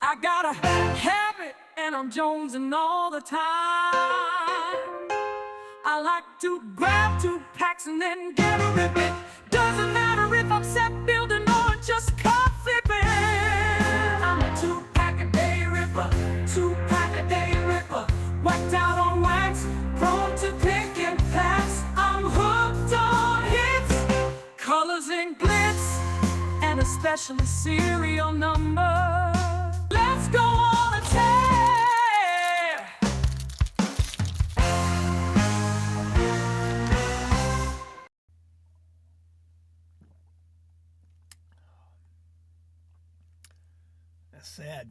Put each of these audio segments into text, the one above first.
I got a habit and I'm jonesing all the time. I like to grab 2 packs and then get a ribbon. Doesn't matter if I'm set building or just car flipping. I'm a 2-pack-a-day ripper, 2-pack-a-day ripper. Whacked out on wax, prone to picking packs. I'm hooked on hits, colors and glitz, and especially serial numbers. Let's go on a tear! That's sad.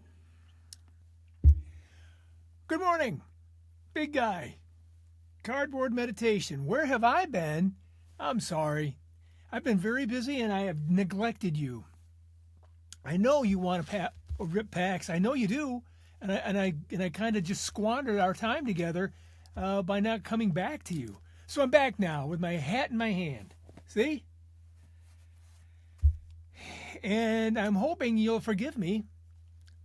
Good morning, big guy. Cardboard meditation. Where have I been? I'm sorry. I've been very busy and I have neglected you. I know you want to rip packs. I know you do, and I kind of just squandered our time together by not coming back to you. So I'm back now with my hat in my hand. See? And I'm hoping you'll forgive me,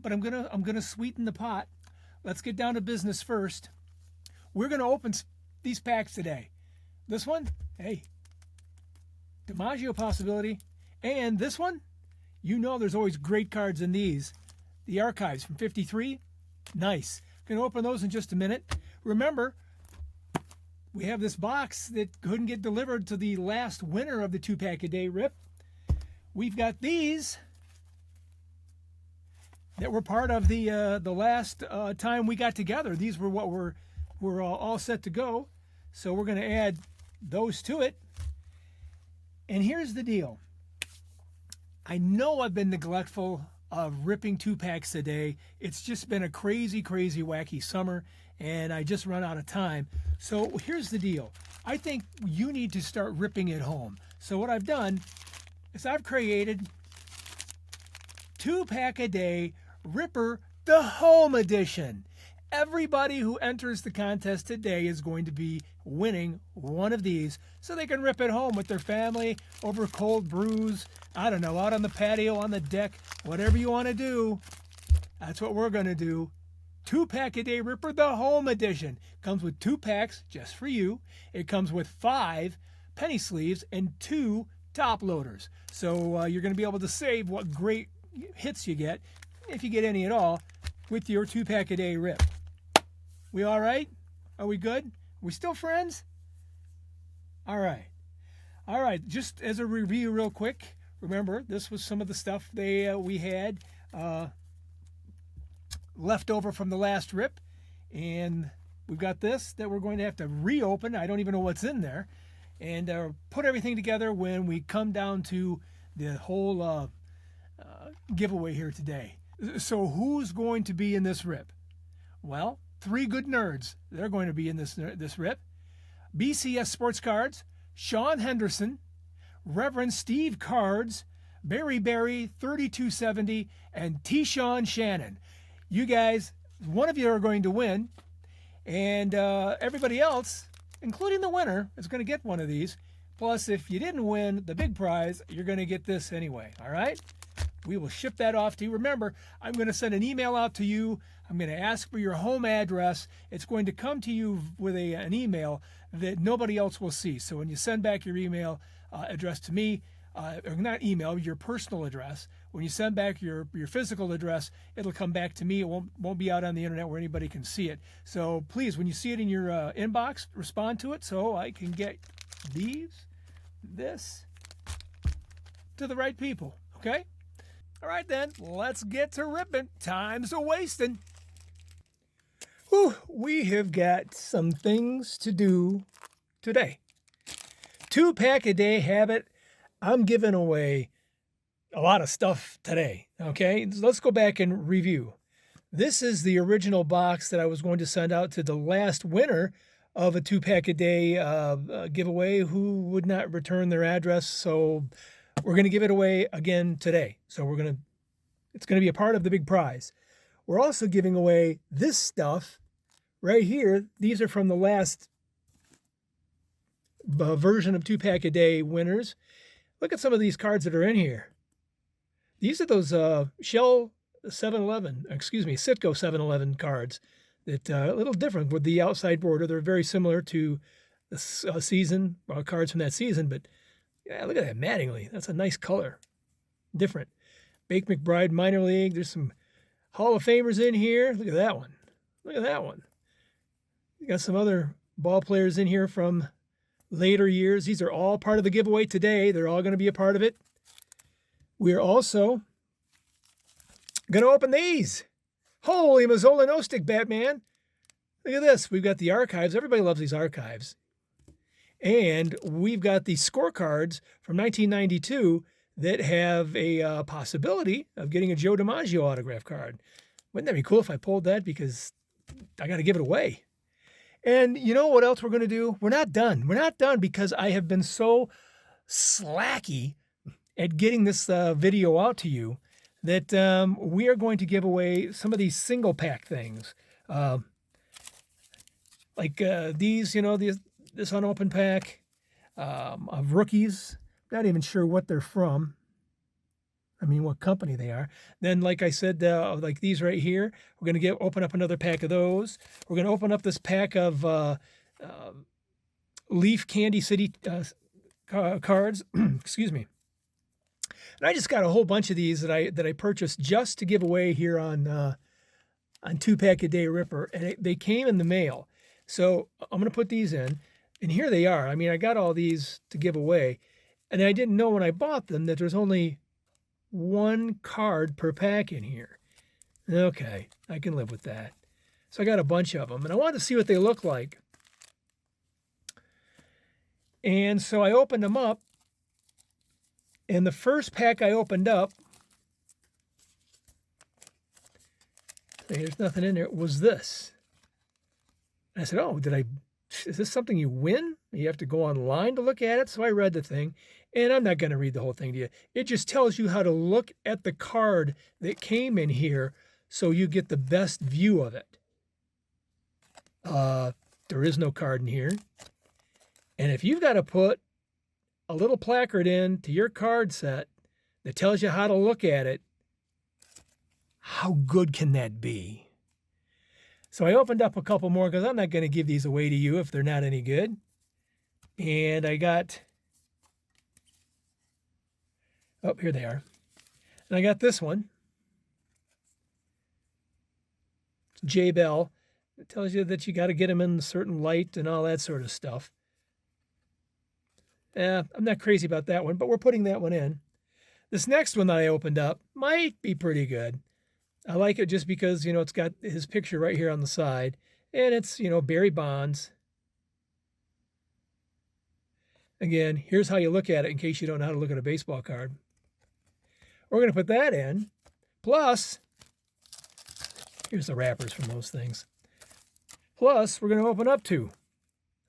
but I'm gonna sweeten the pot. Let's get down to business first. We're gonna open these packs today. This one, hey, DiMaggio possibility, and this one, you know there's always great cards in these. The Archives from 53, nice. Gonna open those in just a minute. Remember, we have this box that couldn't get delivered to the last winner of the 2-pack-a-day rip. We've got these that were part of the last time we got together. These were what were all set to go. So we're gonna add those to it. And here's the deal. I know I've been neglectful of ripping 2 packs a day. It's just been a crazy, wacky summer, and I just run out of time. So here's the deal. I think you need to start ripping at home. So what I've done is I've created 2-pack-a-day Ripper the Home Edition. Everybody who enters the contest today is going to be winning one of these so they can rip at home with their family over cold brews, I don't know, out on the patio, on the deck, whatever you want to do. That's what we're going to do. 2-pack-a-day Ripper the Home Edition. Comes with 2 packs just for you. It comes with 5 penny sleeves and 2 top loaders. So you're going to be able to save what great hits you get, if you get any at all, with your 2-pack-a-day rip. We all right? Are we good? We still friends? All right. All right. Just as a review real quick, remember, this was some of the stuff we had left over from the last rip. And we've got this that we're going to have to reopen. I don't even know what's in there. And put everything together when we come down to the whole giveaway here today. So who's going to be in this rip? Well, 3 good nerds. They're going to be in this rip. BCS Sports Cards, Sean Henderson, Reverend Steve Cards, Barry 3270, and T-Shawn Shannon. You guys, one of you are going to win, and everybody else, including the winner, is going to get one of these. Plus, if you didn't win the big prize, you're going to get this anyway, all right? We will ship that off to you. Remember, I'm going to send an email out to you. I'm going to ask for your home address. It's going to come to you with an email that nobody else will see. So when you send back your email address to me, or not email, your personal address, when you send back your physical address, it'll come back to me. It won't be out on the internet where anybody can see it. So please, when you see it in your inbox, respond to it so I can get this to the right people, okay? All right, then, let's get to ripping. Time's a-wasting. Whew, we have got some things to do today. 2-pack-a-day habit. I'm giving away a lot of stuff today, okay? Let's go back and review. This is the original box that I was going to send out to the last winner of a 2-pack-a-day giveaway who would not return their address, so we're going to give it away again today. So it's going to be a part of the big prize. We're also giving away this stuff right here. These are from the last version of 2-pack-a-day winners. Look at some of these cards that are in here. These are those shell Citgo 711 cards that a little different with the outside border. They're very similar to the season cards from that season, but yeah, look at that Mattingly. That's a nice color. Different. Bake McBride minor league. There's some Hall of Famers in here. Look at that one. Look at that one. You got some other ball players in here from later years. These are all part of the giveaway today. They're all going to be a part of it. We're also going to open these. Holy Mazzola No-Stick Batman. Look at this. We've got the archives. Everybody loves these archives. And we've got the scorecards from 1992 that have a possibility of getting a Joe DiMaggio autograph card. Wouldn't that be cool if I pulled that? Because I got to give it away. And you know what else we're going to do? We're not done. We're not done because I have been so slacky at getting this video out to you that we are going to give away some of these single pack things. Like these, this unopened pack of rookies. Not even sure what they're from. I mean, what company they are. Then, like I said, like these right here, we're going to open up another pack of those. We're going to open up this pack of Leaf Candy City cards. Excuse me. And I just got a whole bunch of these that I purchased just to give away here on 2-Pack-A-Day Ripper, and they came in the mail. So I'm going to put these in, and here they are. I mean, I got all these to give away, and I didn't know when I bought them that there's only one card per pack in here. Okay, I can live with that. So I got a bunch of them, and I wanted to see what they look like. And so I opened them up, and the first pack I opened up, there's nothing in there, was this. I said, oh, is this something you win? You have to go online to look at it? So I read the thing, and I'm not going to read the whole thing to you. It just tells you how to look at the card that came in here so you get the best view of it. There is no card in here. And if you've got to put a little placard in to your card set that tells you how to look at it, how good can that be? So I opened up a couple more because I'm not going to give these away to you if they're not any good. And I got, oh, here they are. And I got this one. It's J. Bell. It tells you that you got to get them in a certain light and all that sort of stuff. I'm not crazy about that one, but we're putting that one in. This next one that I opened up might be pretty good. I like it just because, it's got his picture right here on the side. And it's, Barry Bonds. Again, here's how you look at it in case you don't know how to look at a baseball card. We're going to put that in. Plus, here's the wrappers from those things. Plus, we're going to open up two.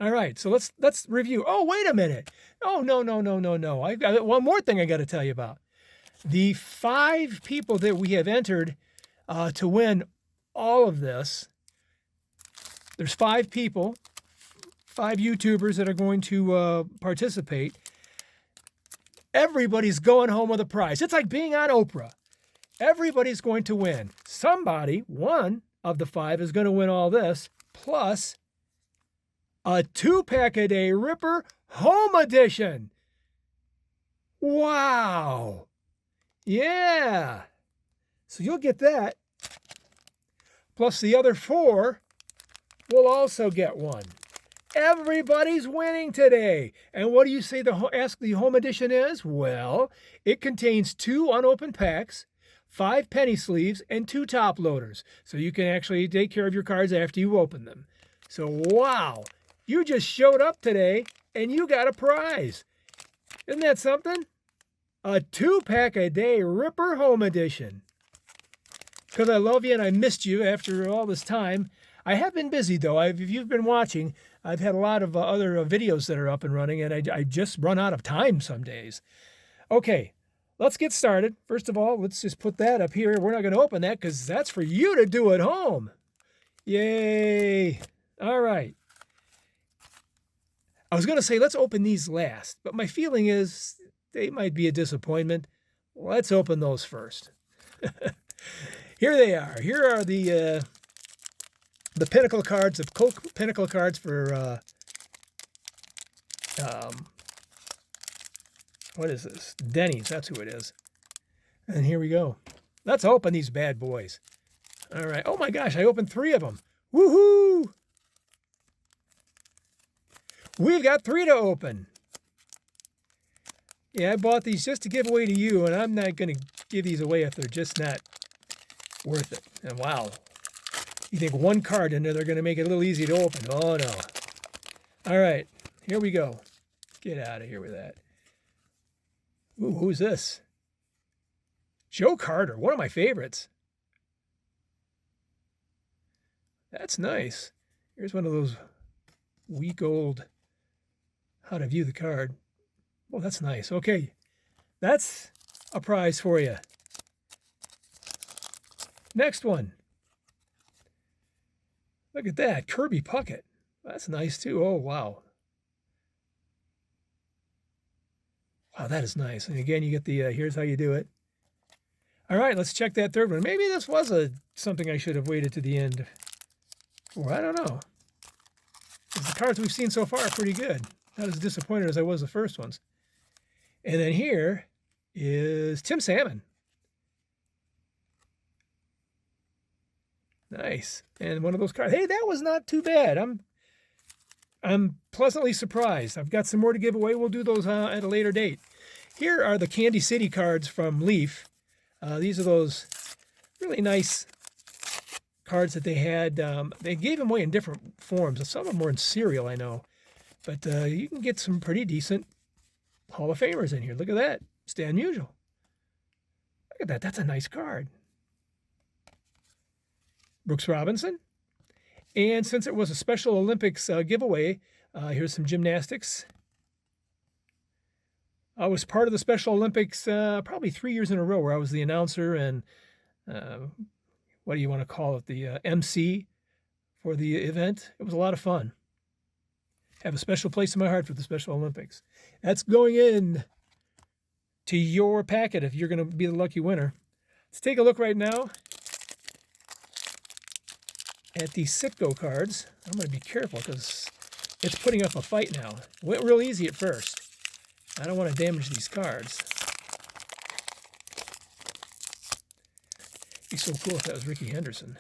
All right, so let's review. Oh, wait a minute. Oh, no. I've got one more thing I got to tell you about. The 5 people that we have entered to win all of this, there's 5 people, 5 YouTubers that are going to participate. Everybody's going home with a prize. It's like being on Oprah. Everybody's going to win. Somebody, one of the 5, is going to win all this, plus a 2-Pack-A-Day Ripper Home Edition. Wow. Yeah. So you'll get that. Plus the other 4 will also get one. Everybody's winning today. And what do you say the Home Edition is? Well, it contains 2 unopened packs, 5 penny sleeves, and 2 top loaders. So you can actually take care of your cards after you open them. So wow. You just showed up today and you got a prize. Isn't that something? A 2-Pack-A-Day Ripper Home Edition. Because I love you and I missed you after all this time. I have been busy though. If you've been watching, I've had a lot of other videos that are up and running, and I just run out of time some days. Okay, let's get started. First of all, let's just put that up here. We're not going to open that because that's for you to do at home. Yay. All right. I was going to say, let's open these last, but my feeling is they might be a disappointment. Let's open those first. Here they are. Here are the Pinnacle cards, the Coke Pinnacle cards for what is this? Denny's. That's who it is. And here we go. Let's open these bad boys. All right. Oh my gosh, I opened 3 of them. Woohoo! We've got 3 to open. Yeah, I bought these just to give away to you, and I'm not going to give these away if they're just not worth it. And wow. You think 1 card in there, they're going to make it a little easy to open. Oh, no. All right. Here we go. Get out of here with that. Ooh, who's this? Joe Carter, one of my favorites. That's nice. Here's one of those week old how to view the card. Oh, that's nice. Okay, that's a prize for you. Next one. Look at that, Kirby Puckett. That's nice too. Oh, wow. Wow, that is nice. And again, you get the, here's how you do it. All right, let's check that third one. Maybe this was something I should have waited to the end for. I don't know. 'Cause the cards we've seen so far are pretty good. Not as disappointed as I was the first ones. And then here is Tim Salmon. Nice. And one of those cards. Hey, that was not too bad. I'm pleasantly surprised. I've got some more to give away. We'll do those at a later date. Here are the Candy City cards from Leaf. These are those really nice cards that they had. They gave them away in different forms. Some of them were in cereal, I know. But you can get some pretty decent Hall of Famers in here. Look at that. Stan Musial. Look at that. That's a nice card. Brooks Robinson. And since it was a Special Olympics giveaway, here's some gymnastics. I was part of the Special Olympics probably 3 years in a row where I was the announcer and what do you want to call it, the MC for the event. It was a lot of fun. Have a special place in my heart for the Special Olympics. That's going in to your packet if you're going to be the lucky winner. Let's take a look right now at the Citgo cards. I'm going to be careful because it's putting up a fight now. It went real easy at first. I don't want to damage these cards. It'd be so cool if that was Ricky Henderson.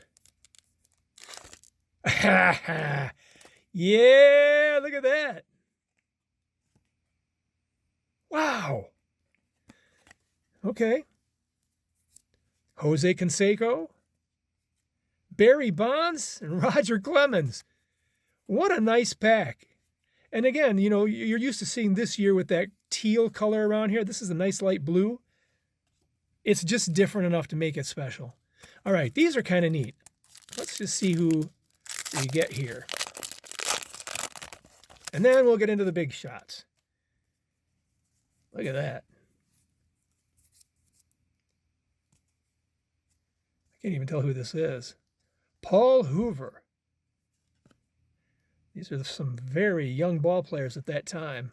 Yeah, look at that. Wow. Okay. Jose Canseco, Barry Bonds, and Roger Clemens. What a nice pack. And again, you know, you're used to seeing this year with that teal color around here. This is a nice light blue. It's just different enough to make it special. All right, these are kind of neat. Let's just see who we get here. And then we'll get into the big shots. Look at that. I can't even tell who this is. Paul Hoover. These are some very young ball players at that time.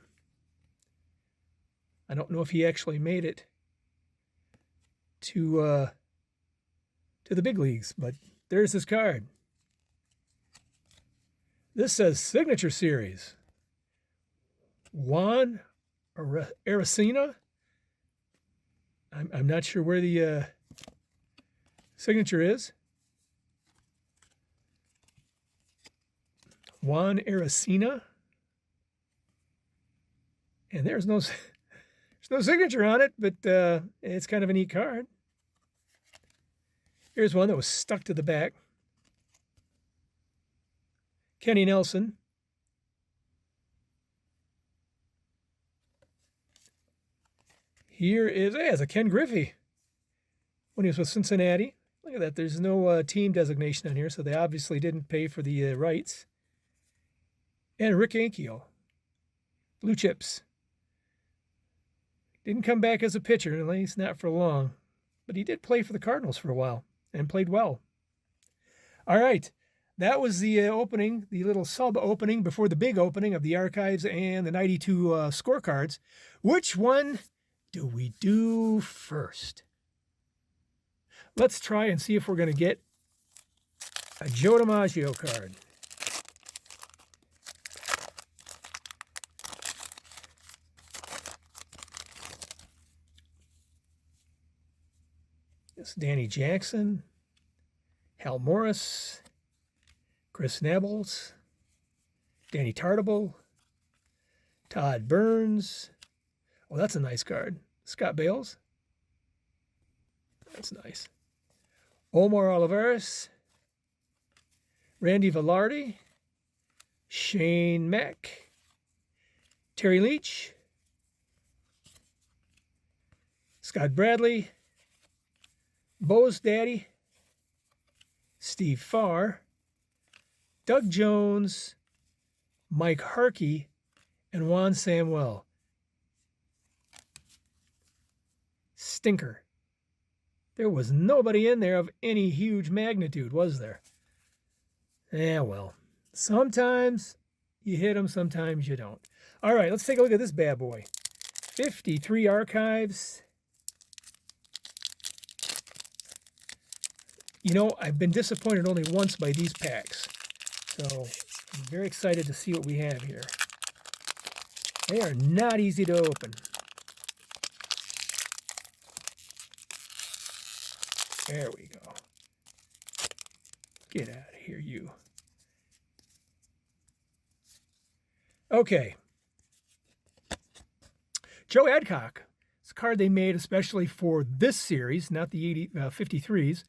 I don't know if he actually made it to the big leagues, but there's his card. This says Signature Series. Juan Aracena. I'm not sure where the signature is. Juan Aracena. And there's no signature on it, but it's kind of a neat card. Here's one that was stuck to the back. Kenny Nelson. Here is, it's a Ken Griffey when he was with Cincinnati. Look at that. There's no team designation on here, so they obviously didn't pay for the rights. And Rick Ankiel. Blue Chips. Didn't come back as a pitcher, at least not for long. But he did play for the Cardinals for a while and played well. All right. That was the opening, the little sub-opening before the big opening of the archives and the 92 scorecards. Which one do we do first? Let's try and see if we're going to get a Joe DiMaggio card. It's Danny Jackson, Hal Morris, Chris Nabbles, Danny Tartable, Todd Burns. Oh, that's a nice card. Scott Bales. That's nice. Omar Oliveras, Randy Velarde, Shane Mack, Terry Leach, Scott Bradley, Bo's Daddy, Steve Farr, Doug Jones, Mike Harkey, and Juan Samuel. Stinker. There was nobody in there of any huge magnitude, was there? Yeah, well, sometimes you hit them, sometimes you don't. All right, let's take a look at this bad boy. 53 archives. You know, I've been disappointed only once by these packs. So I'm very excited to see what we have here. They are not easy to open. There we go. Get out of here, you. Okay. Joe Adcock. It's a card they made especially for this series, not the 53s.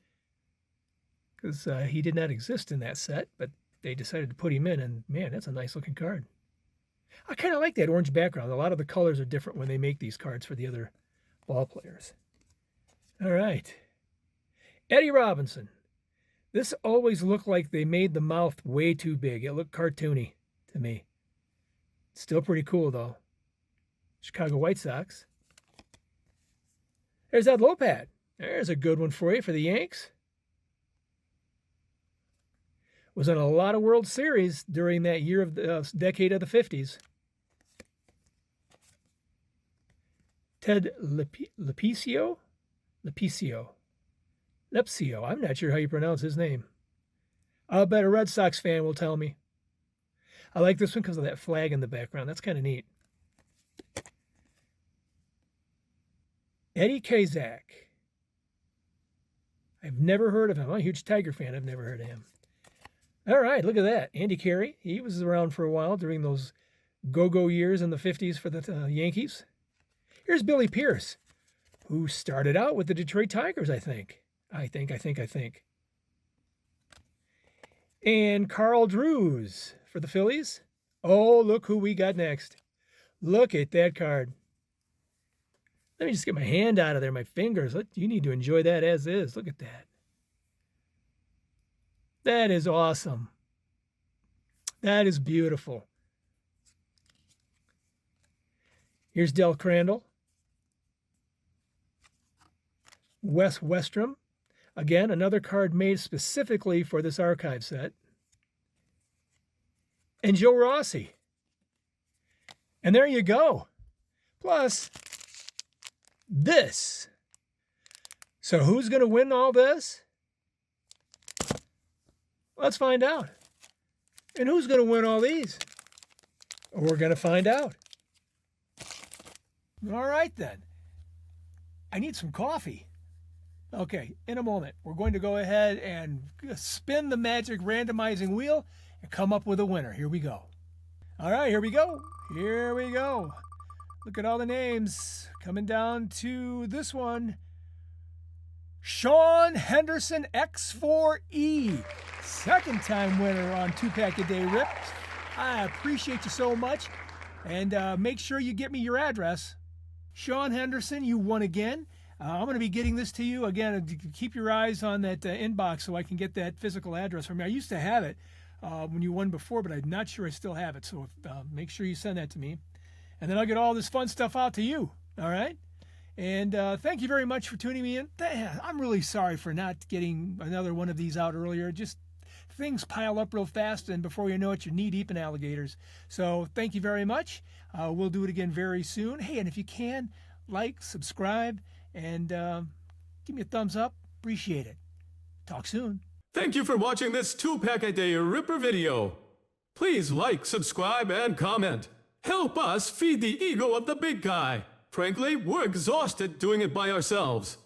Because he did not exist in that set, but they decided to put him in, and man, that's a nice looking card. I kind of like that orange background. A lot of the colors are different when they make these cards for the other ball players. All right. Eddie Robinson. This always looked like they made the mouth way too big. It looked cartoony to me. Still pretty cool, though. Chicago White Sox. There's that Lopat. There's a good one for you for the Yanks. Was in a lot of World Series during that year of the decade of the 50s. Ted Lepsio? I'm not sure how you pronounce his name. I'll bet a Red Sox fan will tell me. I like this one because of that flag in the background. That's kind of neat. Eddie Kazak. I've never heard of him. I'm a huge Tiger fan. I've never heard of him. All right, look at that. Andy Carey. He was around for a while during those go-go years in the 50s for the Yankees. Here's Billy Pierce, who started out with the Detroit Tigers, I think. And Carl Drews for the Phillies. Oh, look who we got next. Look at that card. Let me just get my hand out of there, my fingers. You need to enjoy that as is. Look at that. That is awesome. That is beautiful. Here's Del Crandall. Wes Westrom. Again, another card made specifically for this archive set. And Joe Rossi. And there you go. Plus, this. So who's going to win all this? Let's find out. And who's going to win all these? We're going to find out. All right, then. I need some coffee. Okay, in a moment, we're going to go ahead and spin the magic randomizing wheel and come up with a winner. Here we go. All right, here we go. Here we go. Look at all the names coming down to this one. Sean Henderson X4E. Second time winner on 2-Pack-A-Day Rip. I appreciate you so much. And make sure you get me your address. Sean Henderson, you won again. I'm going to be getting this to you. Again, keep your eyes on that inbox so I can get that physical address from you. I used to have it when you won before, but I'm not sure I still have it. So make sure you send that to me. And then I'll get all this fun stuff out to you. All right? And thank you very much for tuning me in. I'm really sorry for not getting another one of these out earlier. Just things pile up real fast, and before you know it, you're knee-deep in alligators. So thank you very much. We'll do it again very soon. Hey, and if you can, like, subscribe, and give me a thumbs up. Appreciate it. Talk soon. Thank you for watching this 2-pack-a-day Ripper video. Please like, subscribe, and comment. Help us feed the ego of the big guy. Frankly, we're exhausted doing it by ourselves.